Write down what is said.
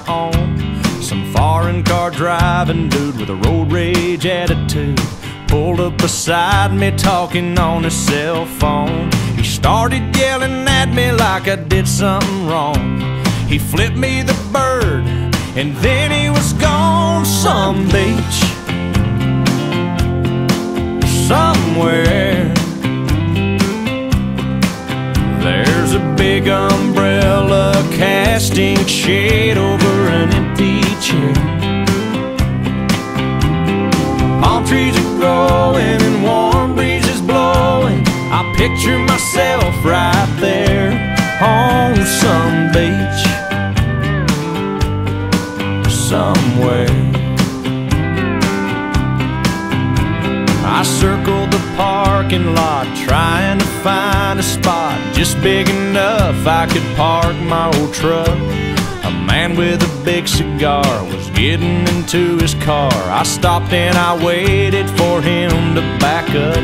my own. Some foreign car driving dude with a road rage attitude pulled up beside me talking on his cell phone. He started yelling at me like I did something wrong. He flipped me the bird and then he was gone. Some beach somewhere, there's a big umbrella casting shade over an empty chair. Palm trees are growing and warm breezes blowing. I picture myself right there on some beach somewhere. I circled the parking lot trying to find a spot just big enough I could park my old truck. A man with a big cigar was getting into his car. I stopped and I waited for him to back up.